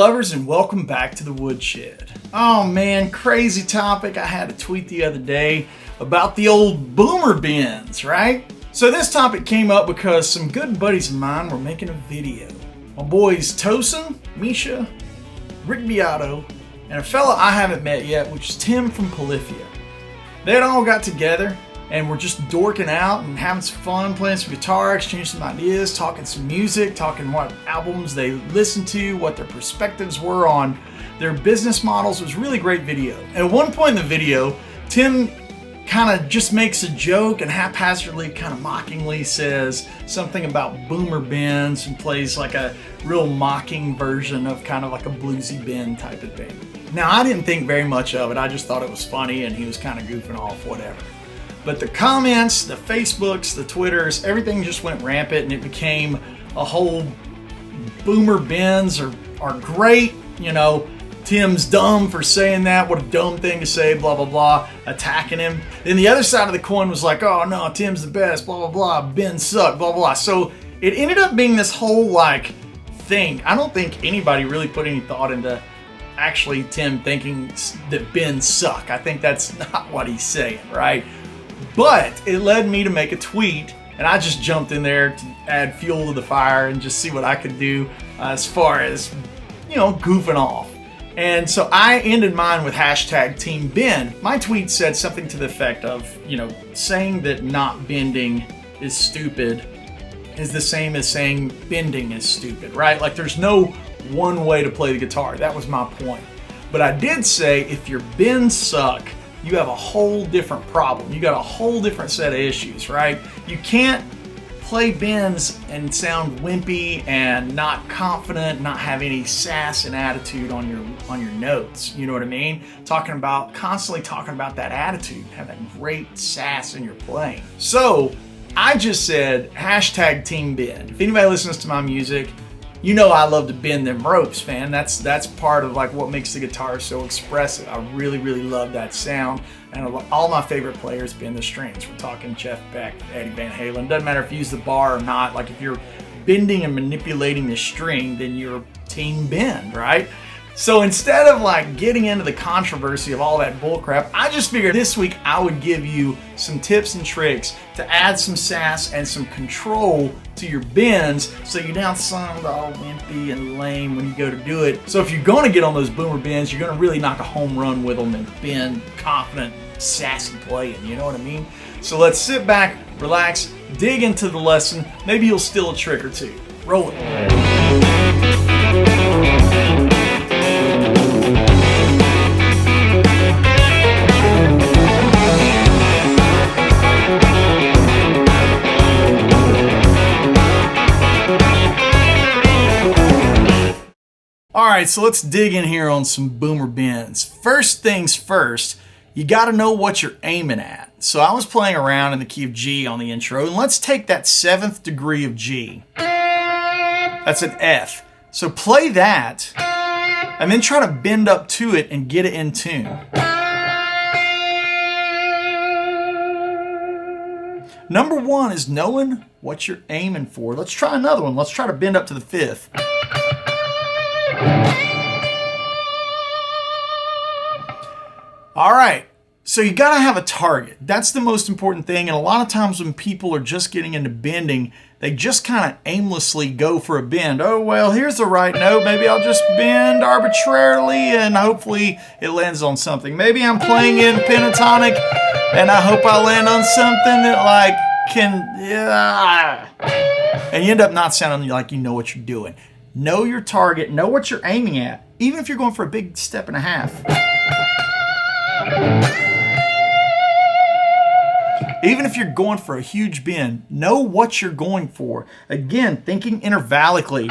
lovers, and welcome back to the Woodshed. Oh man, crazy topic. I had a tweet the other day about the old boomer bins, right? So this topic came up because some good buddies of mine were making a video. My boys Tosin, Misha, Rick Beato, and a fella I haven't met yet, which is Tim from Polyphia. They had all got together and we're just dorking out and having some fun, playing some guitar, exchanging some ideas, talking some music, talking what albums they listened to, what their perspectives were on their business models. It was a really great video. And at one point in the video, Tim kind of just makes a joke and haphazardly, kind of mockingly says something about boomer bins and plays like a real mocking version of kind of like a bluesy bin type of thing. Now, I didn't think very much of it. I just thought it was funny and he was kind of goofing off, whatever. But the comments, the Facebooks, the Twitters, everything just went rampant and it became a whole boomer bins are great, you know, Tim's dumb for saying that, what a dumb thing to say, blah, blah, blah, attacking him. Then the other side of the coin was like, oh no, Tim's the best, blah, blah, blah, bins suck, blah, blah, blah. So it ended up being this whole like thing. I don't think anybody really put any thought into actually Tim thinking that bins suck. I think that's not what he's saying, right? But it led me to make a tweet, and I just jumped in there to add fuel to the fire and just see what I could do as far as, you know, goofing off. And so I ended mine with hashtag Team Bend. My tweet said something to the effect of, you know, saying that not bending is stupid is the same as saying bending is stupid, right? Like there's no one way to play the guitar. That was my point. But I did say if your bends suck, you have a whole different problem. You got a whole different set of issues, right? You can't play bends and sound wimpy and not confident, not have any sass and attitude on your notes. You know what I mean? Constantly talking about that attitude, have that great sass in your playing. So I just said hashtag Team Bend. If anybody listens to my music, you know I love to bend them ropes, man. That's part of like what makes the guitar so expressive. I really, really love that sound. And all my favorite players bend the strings. We're talking Jeff Beck, Eddie Van Halen. Doesn't matter if you use the bar or not. Like if you're bending and manipulating the string, then you're Team Bend, right? So instead of like getting into the controversy of all that bullcrap, I just figured this week I would give you some tips and tricks to add some sass and some control to your bends so you don't sound all wimpy and lame when you go to do it. So if you're going to get on those boomer bends, you're going to really knock a home run with them and bend confident, sassy playing, you know what I mean? So let's sit back, relax, dig into the lesson. Maybe you'll steal a trick or two. Roll it. Alright, so let's dig in here on some boomer bends. First things first, you got to know what you're aiming at. So I was playing around in the key of G on the intro, and let's take that 7th degree of G. That's an F. So play that, and then try to bend up to it and get it in tune. Number one is knowing what you're aiming for. Let's try another one. Let's try to bend up to the 5th. All right, so you gotta have a target. That's the most important thing. And a lot of times when people are just getting into bending, they just kind of aimlessly go for a bend. Oh, well, here's the right note. Maybe I'll just bend arbitrarily and hopefully it lands on something. Maybe I'm playing in pentatonic and I hope I land on something that like and you end up not sounding like you know what you're doing. Know your target, know what you're aiming at, even if you're going for a big step and a half. Even if you're going for a huge bend, know what you're going for. Again, thinking intervallically.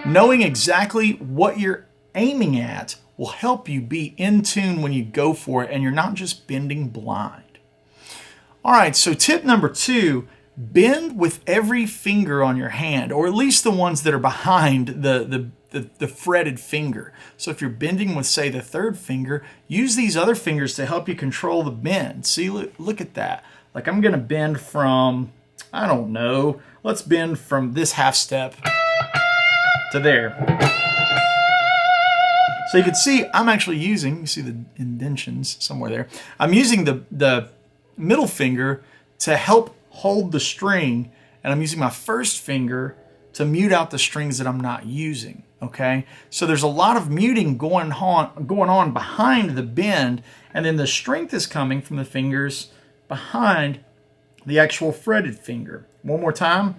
Knowing exactly what you're aiming at will help you be in tune when you go for it and you're not just bending blind. All right, so tip number 2, bend with every finger on your hand, or at least the ones that are behind the fretted finger. So if you're bending with, say, the 3rd finger, use these other fingers to help you control the bend. See, look at that. Like I'm going to bend from, I don't know, let's bend from this half step to there. So you can see I'm actually using, you see the indentions somewhere there. I'm using the middle finger to help hold the string, and I'm using my first finger to mute out the strings that I'm not using, okay? So there's a lot of muting going on behind the bend, and then the strength is coming from the fingers behind the actual fretted finger. One more time.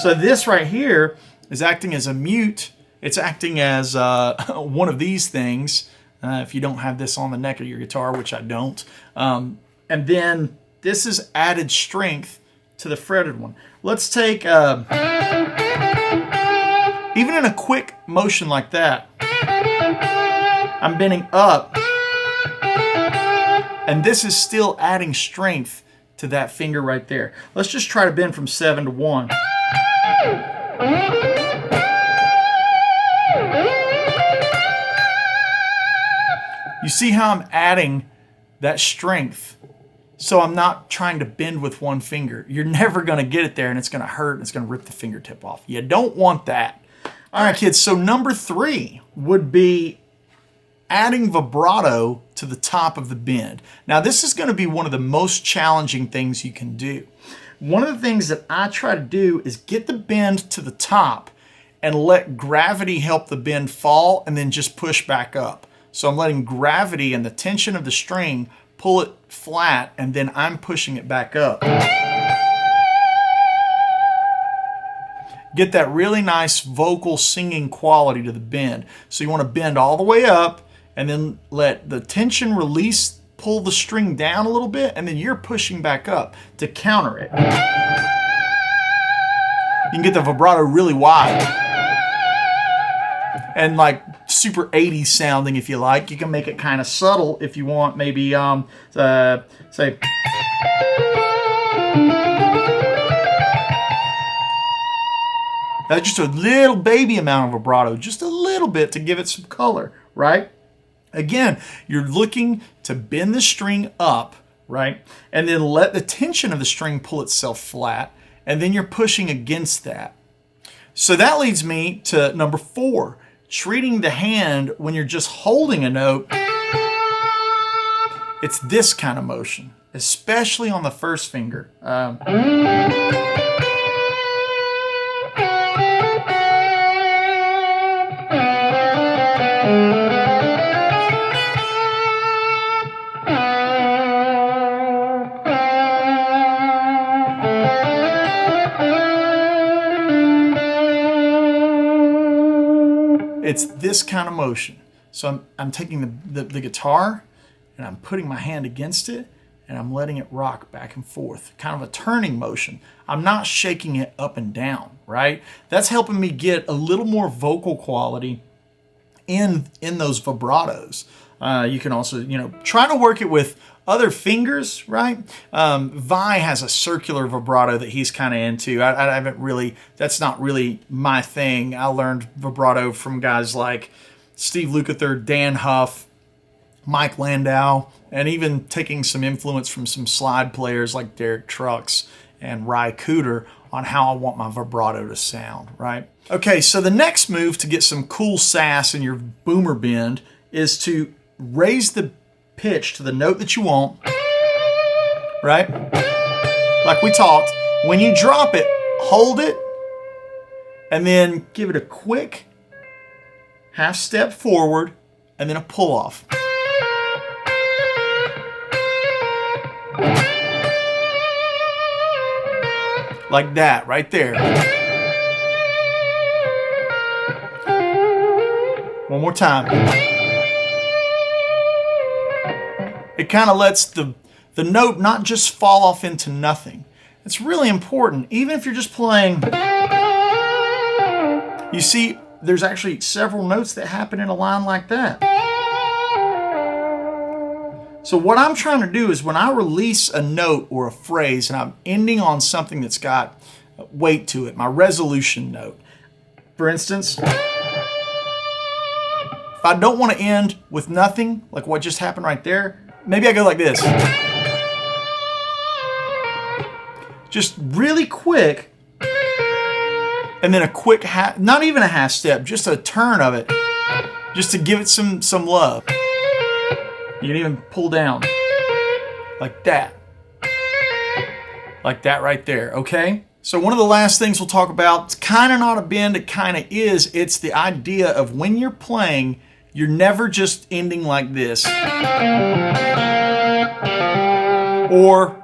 So this right here is acting as a mute. It's acting as one of these things, if you don't have this on the neck of your guitar, which I don't. And then this is added strength to the fretted one. Let's take, even in a quick motion like that, I'm bending up, and this is still adding strength to that finger right there. Let's just try to bend from 7 to 1. You see how I'm adding that strength? So I'm not trying to bend with one finger. You're never going to get it there, and it's going to hurt, and it's going to rip the fingertip off. You don't want that. All right, kids, so number 3 would be adding vibrato to the top of the bend. Now, this is going to be one of the most challenging things you can do. One of the things that I try to do is get the bend to the top and let gravity help the bend fall, and then just push back up. So I'm letting gravity and the tension of the string pull it flat, and then I'm pushing it back up. Get that really nice vocal singing quality to the bend. So you want to bend all the way up, and then let the tension release, pull the string down a little bit, and then you're pushing back up to counter it. You can get the vibrato really wide and like super 80s sounding if you like. You can make it kind of subtle if you want, maybe say just a little baby amount of vibrato, just a little bit to give it some color, right? Again, you're looking to bend the string up, right? And then let the tension of the string pull itself flat, and then you're pushing against that. So that leads me to number 4, treating the hand when you're just holding a note. It's this kind of motion, especially on the first finger. It's this kind of motion. So I'm taking the guitar, and I'm putting my hand against it, and I'm letting it rock back and forth, kind of a turning motion. I'm not shaking it up and down, right? That's helping me get a little more vocal quality in those vibratos. You can also, try to work it with other fingers, right? Vi has a circular vibrato that he's kind of into. I haven't really, that's not really my thing. I learned vibrato from guys like Steve Lukather, Dan Huff, Mike Landau, and even taking some influence from some slide players like Derek Trucks and Ry Cooter on how I want my vibrato to sound, right? Okay, so the next move to get some cool sass in your boomer bend is to raise the pitch to the note that you want, right? Like we talked. When you drop it, hold it, and then give it a quick half step forward, and then a pull off. Like that, right there. One more time. It kind of lets the note not just fall off into nothing. It's really important, even if you're just playing. You see, there's actually several notes that happen in a line like that. So what I'm trying to do is when I release a note or a phrase and I'm ending on something that's got weight to it, my resolution note. For instance, if I don't want to end with nothing, like what just happened right there, maybe I go like this. Just really quick. and then a quick not even a half step, just a turn of it, just to give it some love. You can even pull down like that right there, okay? So one of the last things we'll talk about, it's kind of not a bend, it kind of is. It's the idea of when you're playing, you're never just ending like this. Or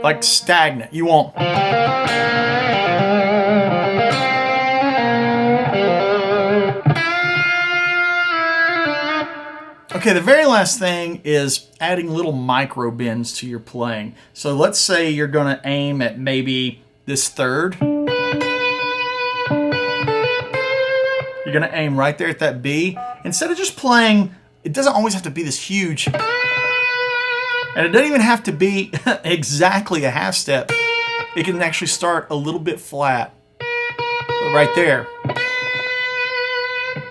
like stagnant. You won't. Okay, the very last thing is adding little micro bends to your playing. So let's say you're gonna aim at maybe this third. You're gonna aim right there at that B. Instead of just playing, it doesn't always have to be this huge. And it doesn't even have to be exactly a half step. It can actually start a little bit flat. Right there.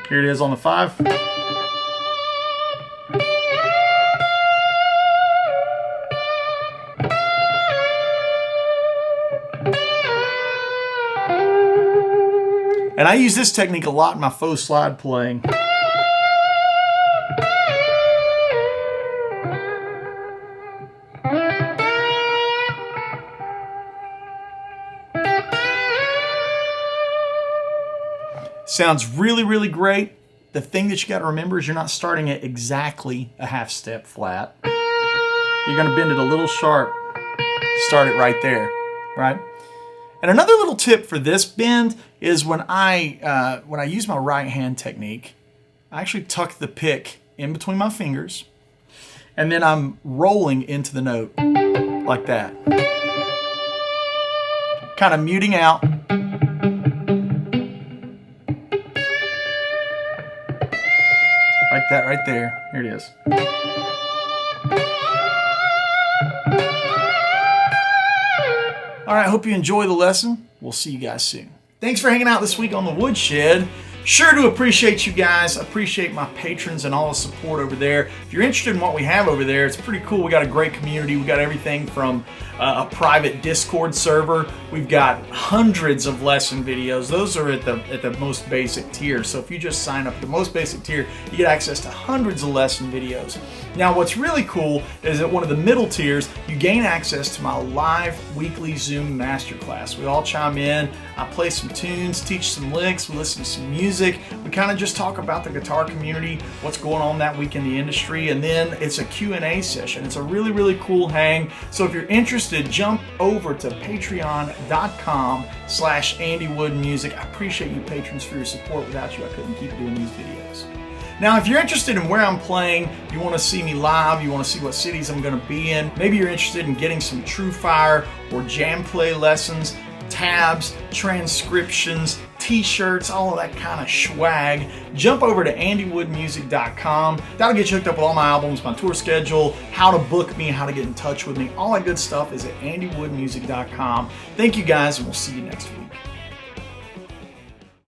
Here it is on the 5. And I use this technique a lot in my faux slide playing. Sounds really, really great. The thing that you got to remember is you're not starting at exactly a half step flat. You're going to bend it a little sharp. Start it right there, right? And another little tip for this bend is when I use my right hand technique, I actually tuck the pick in between my fingers, and then I'm rolling into the note like that. Kind of muting out. Like that right there. Here it is. All right, I hope you enjoy the lesson. We'll see you guys soon. Thanks for hanging out this week on the Woodshed. Sure do appreciate you guys. Appreciate my patrons and all the support over there. If you're interested in what we have over there, it's pretty cool. We got a great community. We got everything from a private Discord server. We've got hundreds of lesson videos. Those are at the most basic tier. So if you just sign up at the most basic tier, you get access to hundreds of lesson videos. Now, what's really cool is at one of the middle tiers, you gain access to my live weekly Zoom masterclass. We all chime in. I play some tunes, teach some licks, we listen to some music. We kind of just talk about the guitar community, what's going on that week in the industry, and then it's a Q&A session. It's a really, really cool hang. So if you're interested, jump over to patreon.com/AndyWoodMusic. I appreciate you patrons for your support. Without you, I couldn't keep doing these videos. Now, if you're interested in where I'm playing, you want to see me live, you want to see what cities I'm going to be in, maybe you're interested in getting some TrueFire or jam play lessons, tabs, transcriptions, t-shirts, all of that kind of swag, jump over to AndyWoodMusic.com. That'll get you hooked up with all my albums, my tour schedule, how to book me, how to get in touch with me. All that good stuff is at AndyWoodMusic.com. Thank you guys, and we'll see you next week.